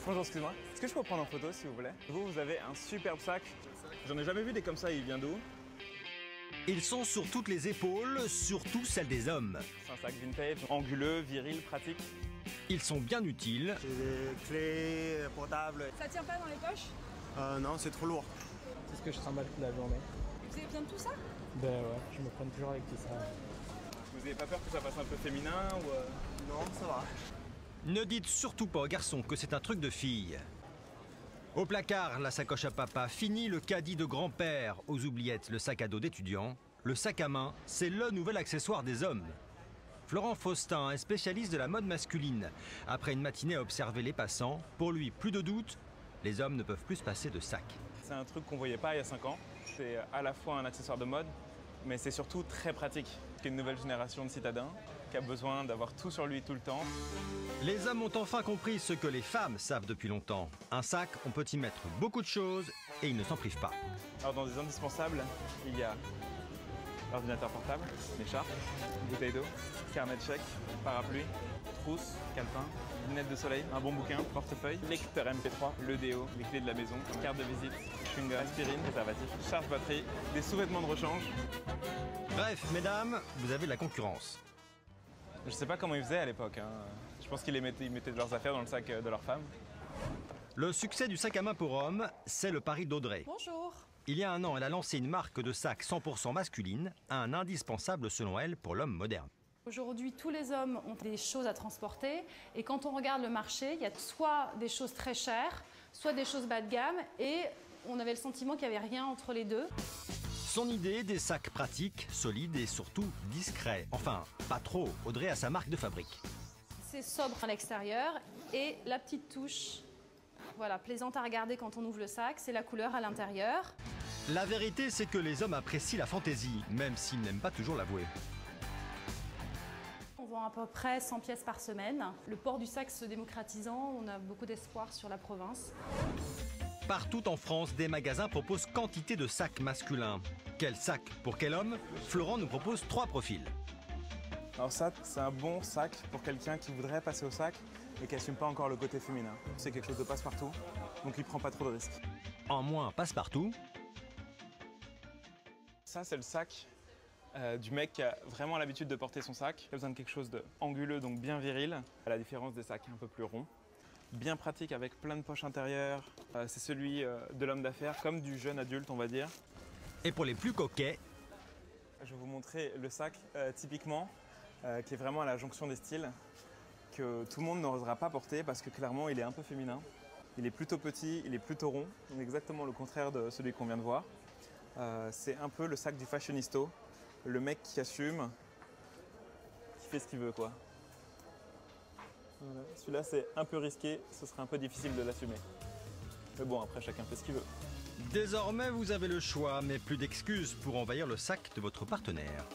Bonjour, excuse-moi. Est-ce que je peux prendre en photo, s'il vous plaît? Vous avez un superbe sac. J'en ai jamais vu des comme ça, il vient d'où? Ils sont sur toutes les épaules, surtout celles des hommes. C'est un sac vintage, anguleux, viril, pratique. Ils sont bien utiles. J'ai des clés portables. Ça tient pas dans les poches? Non, c'est trop lourd. C'est ce que je trimballe toute la journée. Vous avez besoin de tout ça? Ben ouais, je me prends toujours avec tout ça. Vous avez pas peur que ça fasse un peu féminin ou Non, ça va. Ne dites surtout pas aux garçons que c'est un truc de fille. Au placard, la sacoche à papa, fini le caddie de grand-père, aux oubliettes, le sac à dos d'étudiant. Le sac à main, c'est le nouvel accessoire des hommes. Florent Faustin est spécialiste de la mode masculine. Après une matinée à observer les passants, pour lui, plus de doute, les hommes ne peuvent plus se passer de sac. C'est un truc qu'on voyait pas il y a 5 ans. C'est à la fois un accessoire de mode, mais c'est surtout très pratique. C'est une nouvelle génération de citadins qui a besoin d'avoir tout sur lui tout le temps. Les hommes ont enfin compris ce que les femmes savent depuis longtemps. Un sac, on peut y mettre beaucoup de choses et ils ne s'en privent pas. Alors dans les indispensables, il y a l'ordinateur portable, l'écharpe, bouteille d'eau, carnet de chèques, parapluie, trousse, calepin, lunettes de soleil, un bon bouquin, portefeuille, lecteur MP3, le déo, les clés de la maison, carte de visite, chewing-gum, aspirine, préservatif, charge batterie, des sous-vêtements de rechange. Bref, mesdames, vous avez de la concurrence. Je sais pas comment ils faisaient à l'époque. Je pense qu'ils mettaient leurs affaires dans le sac de leur femme. Le succès du sac à main pour hommes, c'est le pari d'Audrey. Bonjour. Il y a un an, elle a lancé une marque de sacs 100% masculine, un indispensable selon elle pour l'homme moderne. Aujourd'hui, tous les hommes ont des choses à transporter et quand on regarde le marché, il y a soit des choses très chères, soit des choses bas de gamme et on avait le sentiment qu'il n'y avait rien entre les deux. Son idée, des sacs pratiques, solides et surtout discrets. Enfin, pas trop. Audrey a sa marque de fabrique. C'est sobre à l'extérieur et la petite touche, voilà, plaisante à regarder quand on ouvre le sac, c'est la couleur à l'intérieur. La vérité, c'est que les hommes apprécient la fantaisie, même s'ils n'aiment pas toujours l'avouer. On vend à peu près 100 pièces par semaine. Le port du sac se démocratisant, on a beaucoup d'espoir sur la province. Partout en France, des magasins proposent quantité de sacs masculins. Quel sac pour quel homme? Florent nous propose 3 profils. Alors ça, c'est un bon sac pour quelqu'un qui voudrait passer au sac et qui n'assume pas encore le côté féminin. C'est quelque chose de passe-partout, donc il prend pas trop de risques. En moins, passe-partout. Ça, c'est le sac du mec qui a vraiment l'habitude de porter son sac. Il a besoin de quelque chose d'anguleux, donc bien viril, à la différence des sacs un peu plus ronds. Bien pratique avec plein de poches intérieures. C'est celui de l'homme d'affaires, comme du jeune adulte, on va dire. Et pour les plus coquets, je vais vous montrer le sac typiquement, qui est vraiment à la jonction des styles, que tout le monde n'osera pas porter parce que clairement il est un peu féminin. Il est plutôt petit, il est plutôt rond, donc exactement le contraire de celui qu'on vient de voir. C'est un peu le sac du fashionisto, le mec qui assume, qui fait ce qu'il veut quoi. Voilà. Celui-là c'est un peu risqué, ce serait un peu difficile de l'assumer. Mais bon, après chacun fait ce qu'il veut. désormais vous avez le choix, mais plus d'excuses pour envahir le sac de votre partenaire.